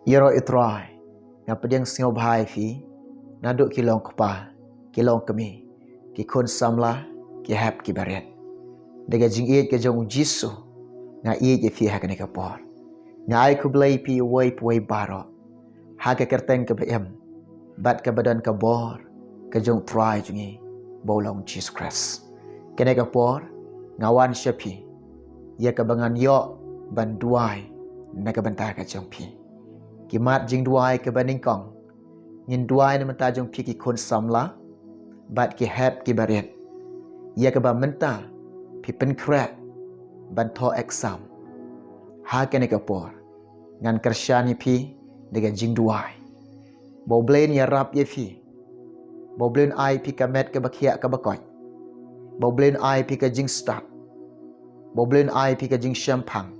Yero itrai nga pediang singaw bahai fi naduk kilong kepa kilong kemi ki kun samla ki hap ki baret daga jing iet ke jong jisu nga iet ke fi hakane ka por nga ai ku blai pi wai baro ha ke kerteng ke bem bat ke badan ka bor ke jong try jungi bolong Jesus Christ kene ka por ngawan syapi ya ka bangan yo ban duai na ka banta ka jong pi kimat jing duai ke baning kong ngin duai na mata jong pi ki kun samla bat ki hap ki baret ya ka ba menta pi pen krak ban tho exam ha kene ka por ngan kersyani pi daga jing duai bo blain ya rap ye fi bo blain ai pi ka met ka bakhia ka bakoi bo blain ai pi ka jing start bo blain ai pi ka jing shampang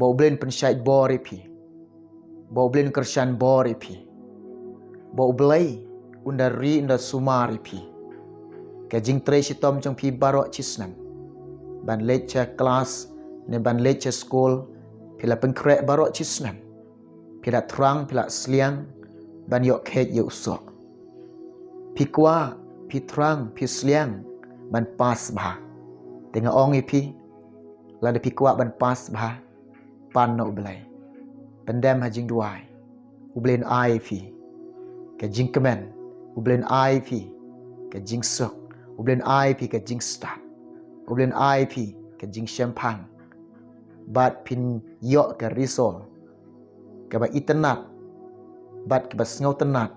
bo blain pen syait bori pi bo blain kersyan bori pi bo blai undari unda sumari pi ka jing tre sitom jong pi barok chisnam ban lecture class ne ban lecture school pila pengkrek barok chisnam pila terang pila seliang ban yok khet yok sok pi kwa pi terang pi seliang ban pas bah tengah ong ipi la de pi kwa ban pas bah pan no belai pendam hajing duai ublen ai fi ka jing kemen ublen ai fi ka jing sok ublen ai pi ka jing start ublen ai pi ka jing shampang bat pin yok ka risol ka ba itenat bat ka ba sngaw tenat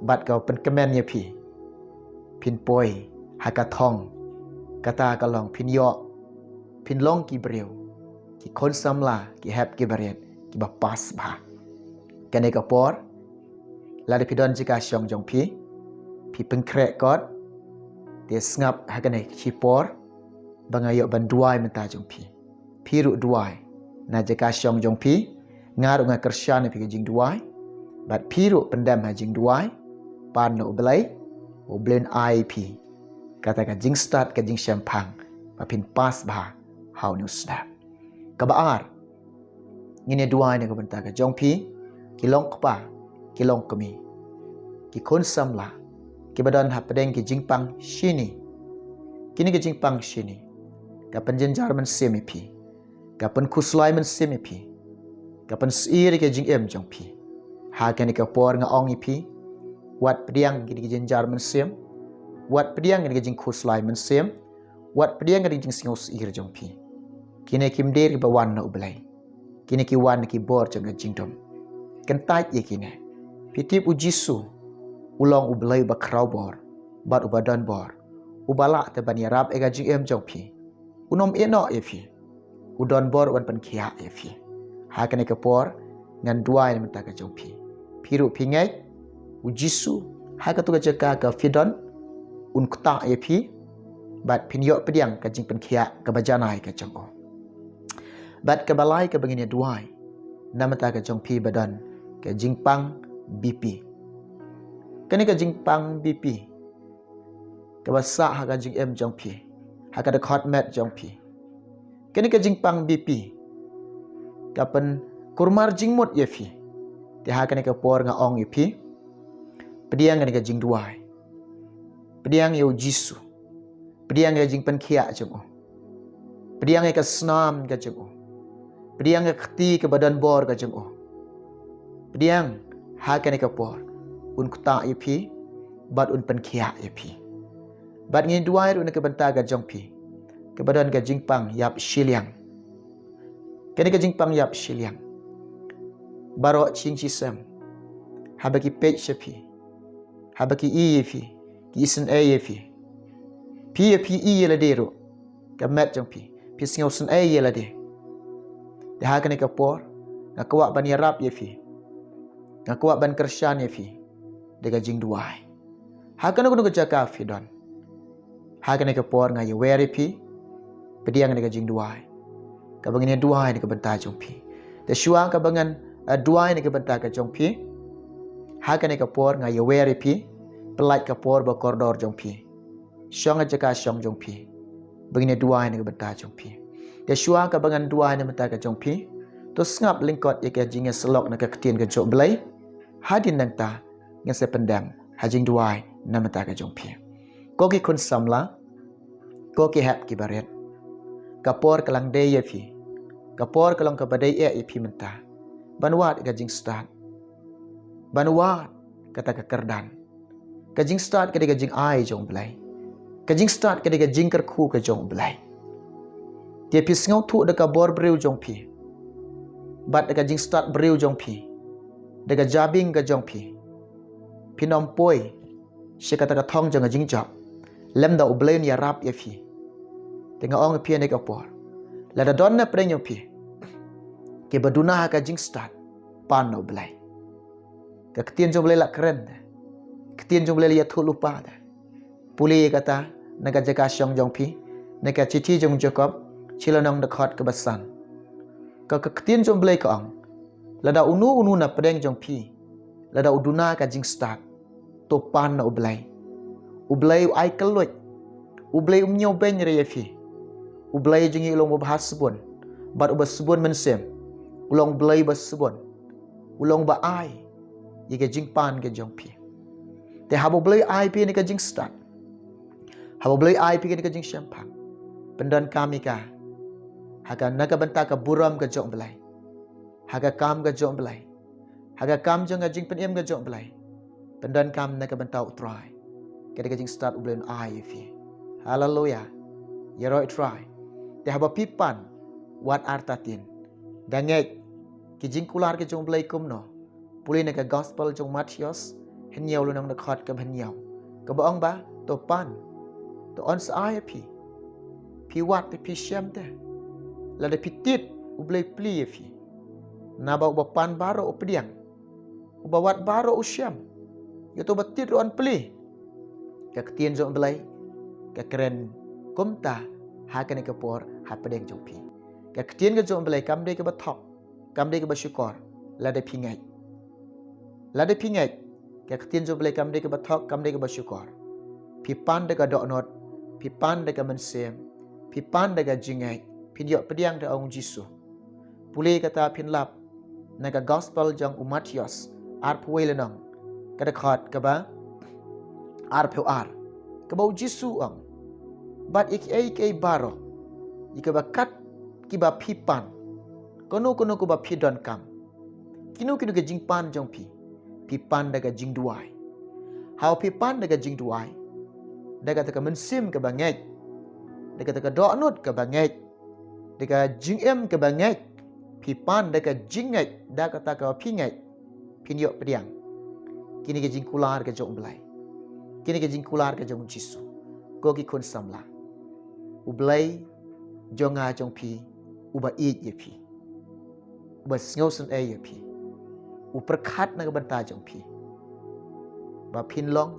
bat ka pen kemen ye pi pin poi hakatong kata kalong pin yok pin long ki breu ki kon samla ki hap ki baret ki ba pas ba kane ka por la de pidon jika syong jong pi pengkrek kot dia ngap hakane ki por bangayok ban duai menta jong pi ru duai na jika syong jong pi ngaru nga kersyan pi jing duai bat pi ru pendam ha jing duai pan no belai oblen ai pi kata ka jing start ka jing shampang pa pin pas ba how new snap ka baar ngine duai ne ka benta ka jong pi kilong kpa kilong kemi ki kon samla ki badan ha pedeng ki jing pang shini kini ki jing pang shini ka penjenjar men semi pi ka pen kuslai men semi pi ka pen sir ki jing em jong pi ha kan ka por nga ong pi wat pediang ki jenjar men sem wat pediang ki jing kuslai men sem wat pediang ki jing singo sir jong pi kini kim der ba wan na ublai kini ki wan ki bor jong jing dom kan tait ye kini pitip u jisu ulong ublai ba kraw bor bat ubadan bor ubala te ban yarab ega jing em jong pi unom eno e fi udon bor wan pan kia e fi ha kan ka por ngan duai menta ka jong pi piru pingai u jisu ha ka tu ka jaka ka fidon un kta e fi bat pinyo pediang ka jing pan kia ka bajanai ka jong o bat ka balai ka bangine duai namata ka jong pi badan ka jing pang BP kani ka jing pang BP ka basa ha ka jing em jong pi ha ka da khot met jong pi kani ka jing pang BP ka pen kurmar jing mot ye fi ti ha kani ka por nga ong ye pi pediang kani ka jing duai pediang yo jisu pediang ka jing pan khia jong o pediang ka snam ka jong o pediang ka khti ka badan bor ka jong o pediang ha kani ka por un kuta ye pi bat un pan khia ye pi bat ngi duai ru na ka banta ka jong pi ka badan ka jing pang yap shiliang kani ka jing pang yap shiliang baro ching chi sam habaki page shapi habaki e fi ki isen a ye fi pi e la de ro ka met jong pi singaw sen a ye la de ha kani ka por nga kwa ban yarap ye fi nga kwa ban kersyan ye fi daga jing duai ha kana kuno ka jaka fi don ha kani ka por nga ye weri pi pediang daga jing duai ka bangine duai ni ka banta jong pi te shuang ka bangan duai ni ka banta ka jong pi ha kani ka por nga ye weri pi pelait ka por ba koridor jong pi syong jaka syong jong pi bangine duai ni ka banta jong pi te shuang ka bangan duai ni mata ka jong pi tu ngap lingkot ya ke jinga selok na ke ketien ke jok belai hadin nang ta ngan se pendam hajing duai namata ke jong pi ko ki kun samla ko ki hap ki baret kapor kalang de ye pi kapor kalang ka badai e pi menta banwat ke jing start banwat kata ke kerdan ke jing start ke de jing ai jong belai ke jing start ke de jing ker khu ke jong belai dia pi ngau thu de ka bor breu jong pi bat de ka jing start breu jong pi de ka jabing ka jong pi pinom poi she kata ka thong jong jing job lem da ublen ya rap ye pi tengah ong pi ne ka por la da don na preng jong pi ke baduna ka jing start pan no belai ka ketien jong belai la keren ketien jong belai ya thu lupa da puli kata naga jaka syong jong pi naga chichi jong jacob chilanong de khot ke basan ka ketien jong belai ka ang lada unu na pedeng jong pi lada uduna ka jing start to pan na ublai ai keluj ublai umnyo ben re fi ublai jing ilong bahas sebon bat ubas sebon mensem ulong blai bas sebon ulong ba ai ye ke jing pan ke jong pi te habo blai ai pi ni ka jing start habo blai ai pi ni ka jing syampang pendan kami ka haga naga benta ka buram ka jong belai haga kam ka jong belai haga kam jong jing penem ka jong belai pendan kam naga benta utrai ka jing start ublen ai fi haleluya ya roi try te haba pipan wat artatin dangek ki jing kular ke jong belai kumno puli naga gospel jong Matius henyau lu nang na khot ka henyau ka baong ba to pan to on sai pi wat pi syam te la de pitit ublei pli fi na ba pan baro updiang ubawat baro usyam yo to batit ron pli ka ketien jong belai ka keren kumta ha ka ne ka por ha pedeng jong pi ka ketien ka jong belai kam de ka bathok kam de ka basyukor la de pingai ka ketien jong belai kam de ka bathok kam de ka basyukor pi pan de ka dok not pi pan de ka mensem pi pan de ka jingai pinjok pediang de ong Jisu pulih kata pinlap naga gospel jang Matius ar puai lenang kada khot kaba ar peu ar kaba Jisu ang bat ik baro ikaba kat kiba pipan kono ko ba pidon kam kinu ke jing pan jong pi pan daga jing duai how pi pan daga jing duai daga ta mensim ke bangai daga ta do nut ke bangai daga jing em ke bangai pi pan daga jingai daga ta ka pingai pinyo pediang kini ke jing kular ke jong belai kini ke jing kular ke jong Jisu ko ki kun samla ublai jonga jong pi uba it ye pi uba sngosen e ye pi uperkat na banta jong pi ba pinlong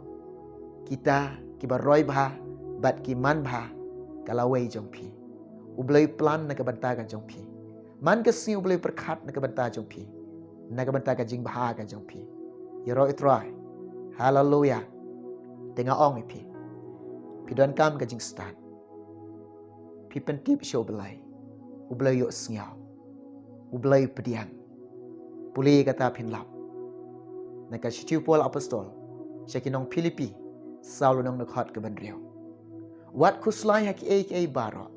kita kiba roi bha bat ki man bha kalawai jong pi ublai plan na banta ka jong pi man ke si ublai perkat na banta jong pi na banta ka jing bha ka jong pi yero itrai hallelujah tengah ong pi pidon kam ka jing start pi pentip show belai ublai yo sngau ublai pediang puli kata pinlap na ka sitiu pol apostol syakinong Filipi Saul nong nakhat ke bandriau wat kuslai haki baro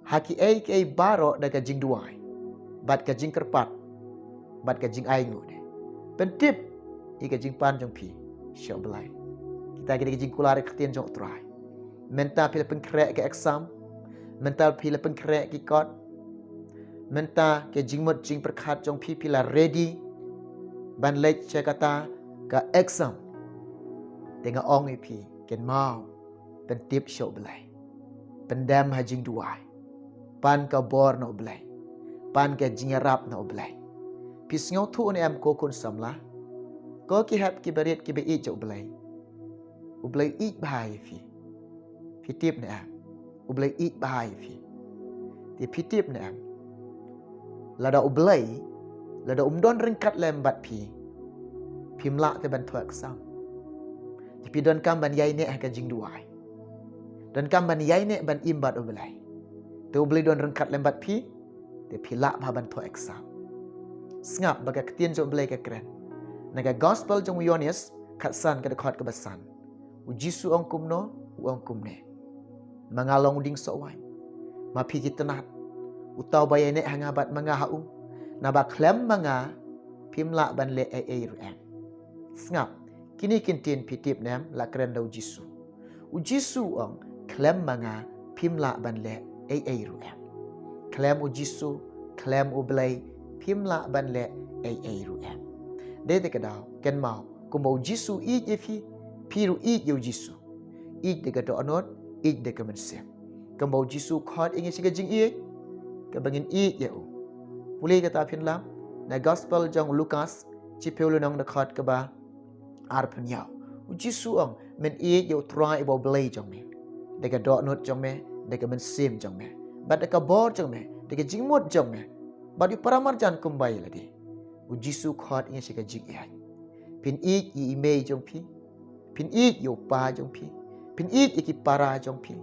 haki baro daga jing duai bat ka jing kerpat bat ka jing aingu de pentip ika jing pan jong pi syok belai kita kira jing kular ketien jong trai menta pila pengkrek ke exam menta pila pengkrek ke kot menta ke jing mot jing perkhat jong pi pila ready ban lek kata ka exam tengah ong pi ken mau pentip syok belai pendam hajing duai pan ka bor no belai pan ka jing rap no belai pis ngau thu ne am ko kun samla ko ki hap ki bariat ki be i jok belai ublai i bahai fi tip ne am ublai i bahai fi ti tip ne am lada ublai lada umdon ringkat lembat pi mlak te ban thuak sam ti don kam ban yai ne ka jing duai don kam ban yai ne ban imbat ublai te ublai don ringkat lembat te philak ba ban tho exam snap baga ketien jo blai ka kren naga gospel jong Yohanes khatsan ka dekhot ka basan u Jisu ong kumno u ong kumne mangalong ding sowai ma phi kitanat u taw bayane hangabat manga hau na ba klem manga phimla ban le ai ru am snap kini kintin pitip nam la kren do Jisu u Jisu ong klem manga phimla ban le ai ru am klem u Jisu klem u blai phimla ban le ai ru am de te kadaw ken mau kumbo Jisu I je phi ru I yo Jisu I de ka do anot I de ka men sem kumbo Jisu khot ingi siga jing I ka bangin I ye u puli kata phin lam na gospel jong Lukas chi pelu nong na khot ka ba ar phin yaw u Jisu ong men I yo try bo blai jong me de ka do anot jong me de ka men sem jong me bat de ka bor jong me de ka jing mot jong me bat yu paramar jan kumbai la de u Jisu khot ingi siga jing ai pin I email jong pin I yo pa jong pin I ki para jong pin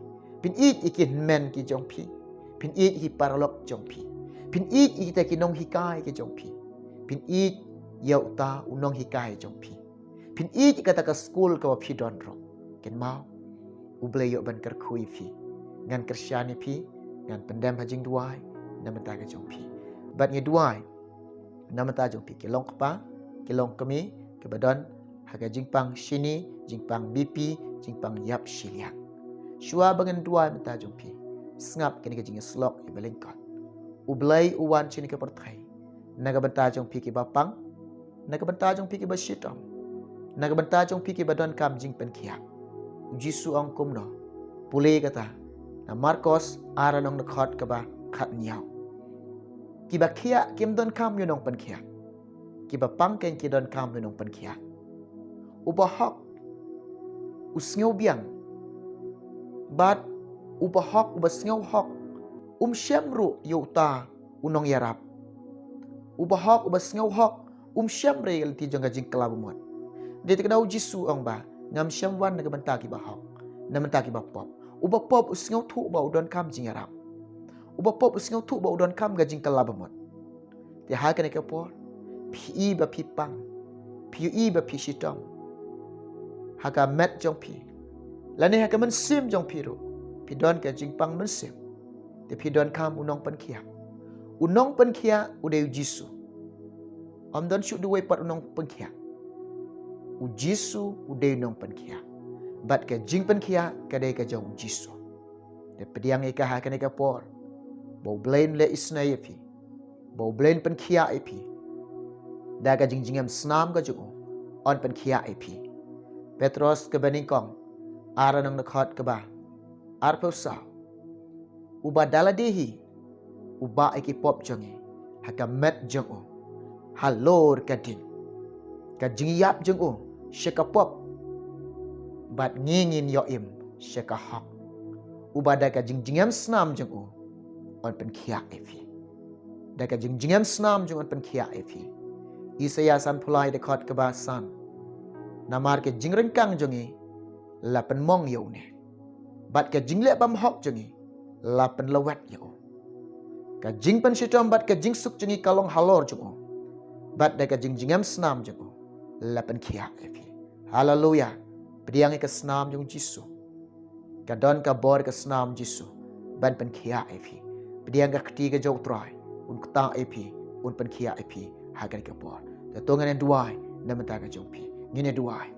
I ki men ki jong pin I ki paralok jong pin I te ki nong hikai ki jong pin I yo ta unong hikai jong pin I ki kata ka school ka phi don ro ken mau u ble yo ban kar khui ngan kersyani ngan pendam hajing duai namata ka jong bat ngi duai namata jong ki long pa ki long kami ke badan haga jingpang sini jingpang BP jingpang yap shiliak shua bangan dua mata jongpi snap kini ke jing slok I belengkot ublai uwan chini ke perthai naga banta jongpi ki bapang naga banta jongpi ki bashitom naga banta jongpi ki badan kam jing pen khiak Jisu ong kumno pule kata na Marcos aranong na khot ka ba khat nyau ki ba khia kim don kam yunong pen khiak ki ba pang ken ki don kam nong pen khia uba hok usngeu biang bat uba hok uba sneu hok syamru yuta unong yarap uba hok uba sneu hok syamre yel ti jong jing kelabumot de te kadau Jisu ong ba ngam syam wan na banta ki ba hok na banta ki ba pop uba pop usngeu thu ba udon kam jing yarap uba pop usngeu thu ba udon kam ga jing kelabumot te ha kan ke por Pi ba pi pang Pi ba pi shitong haka met jong pi lane haka men sim jong pi ru pi don ka jing pang men sim te pi don kam unong pen kia ude Jisu am don shoot the way pat unong pen kia u Jisu ude unong pen kia bat ka jing pen kia ka de ka jong Jisu te pediang ika haka ne ka por bo blain le isna pi bo blain pen kia pi daga jingjingam snam ka jugo on pen khia ip Petros ke beningkong aranong nakhot ke ba arposa uba daladehi uba iki pop jongi haka met jongo halor kadin ka jingyap jongo sheka pop bat ngingin yoim sheka hak uba daga jingjingam snam jongo on pen khia ip daga jingjingam snam jongo on pen khia ip Isaya san pulai de khot ke ba san namar ke jingren kang jongi lapen mong yo ne bat ke jingle bam hok jongi lapen lawat yo ka jing pen shitom bat ke jing suk jongi kalong halor jongo bat de ka jingjingam snam jongo lapen khia epi haleluya pediang ke snam jong Jisu ka don ka bor ke snam Jisu ban pen khia epi pediang ka kti ke jok trai un kta epi un pen khia epi hagan ke bor tongan en duai namata ka jongpi ngine duai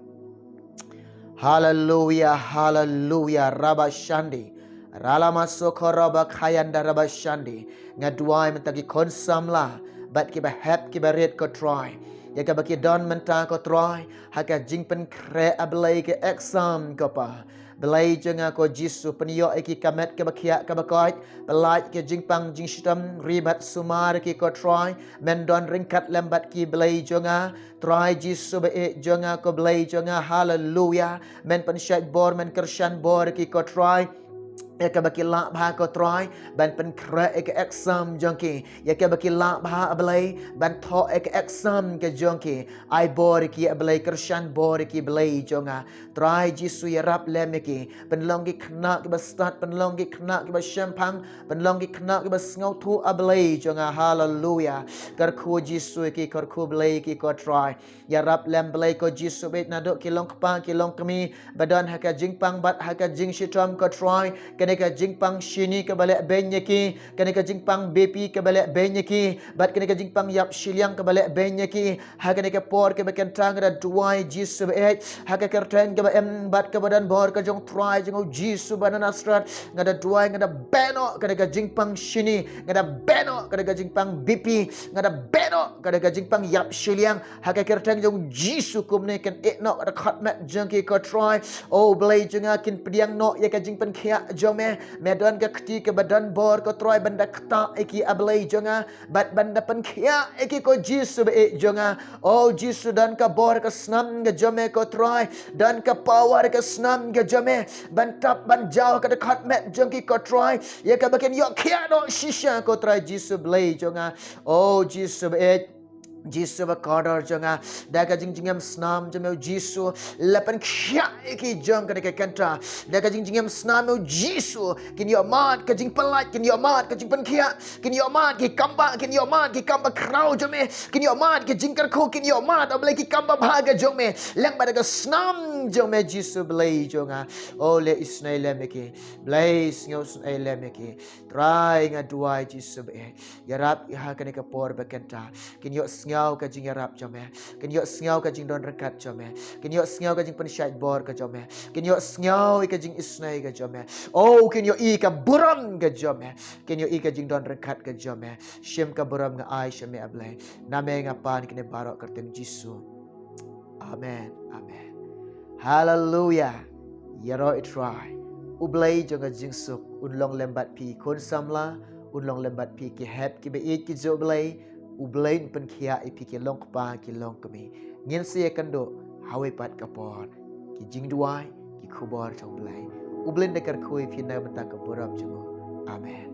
haleluya raba shandi ralama sokoraba khayanda raba shandi ngaduai mentagi konsamla bat ki ba hap ki ba red ko try ya ka baki don menta ko try haka jingpen kre ablai ke exam ko pa belai jenga ko Jisu penio iki kamet ke bakia ke bakoi belai ke jingpang jing shitam ribat sumar ki ko try mendon ringkat lambat ki belai jenga try Jisu be jenga ko belai jenga haleluya men pen syait bor men kersyan bor ki ko try ya ke baki la bha ko troy ban pen kra ek exam jongki ya ke baki la bha ablay ban tho ek exam ke jongki ai bor ki ablay krishan bor ki blay jonga try jisu ya rap lemeki pen longi khna ki bastat pen longi khna ki bashampang pen longi khna ki basngau thu ablay jonga hallelujah kar khu jisu ki kar khu blay ki ko try ya rap lem blay ko jisu bet na do ki long kpa ki long kami badan haka jingpang bat haka jing shitram ko try kaneka jingpang shini ke balik benyeki kaneka jingpang BP ke balik benyeki bat kaneka jingpang yap shiliang ke balik benyeki ha kaneka por ke beken tang da duai jisu be ha ka kerten ke em bat ke badan bor ke jong try jong jisu banana strat ngada duai ngada beno kaneka jingpang shini ngada beno kaneka jingpang BP ngada beno kaneka jingpang yap shiliang ha ka kerten jong jisu kumne kan etno da khatmat jong ki ko try oh blay jonga kin pediang no ya ka jingpan khia jome medan ke kti ke badan bor ko troy banda kta eki ablay jonga bat banda pen khia eki ko jisu be jonga oh jisu dan ka bor ke snam ke jome ko troy dan ka power ke snam ke jome ban tap ban jauh ke dekat met jongki ko troy ya ka baken yo khia no shisha ko troy jisu blay jonga oh jisu be jisu ba kadar jonga daga jingjingam snam jame jisu lapan khia ki jong ka kenta daga jingjingam snam jisu kin yo mat ka jing pelat kin yo mat ka jing pen khia kin yo mat ki kamba kin yo mat ki kamba krau jame kin yo mat ki jingkar ko kin yo mat ablai ki kamba bhaga jome lang ba daga snam jome jisu blai jonga ole isnai lemeki blai ngos ai lemeki try nga duai jisu be yarap ha ka por bekenta kin yo ngau ka jing yarap jome kin yo ngau ka jing don rekat jome kin yo ngau ka jing pensyait bor ka jome kin yo ngau ka jing isnai ka jome oh kin yo i ka buram ka jome kin yo i ka jing don rekat ka jome shem ka buram nga ai shame ablai name nga pan kin barok kertem jisu amen amen hallelujah yaro itrai ublai jonga jingsuk unlong lembat pi kon samla unlong lembat pi ki hep ki be ki jo blai ublain pen khia ipi ki long pa ki long kami ngin se kando hawe pat kapor ki jing duai ki khubor chong blai ublain dekar khoi phina bata ka boram chumo amen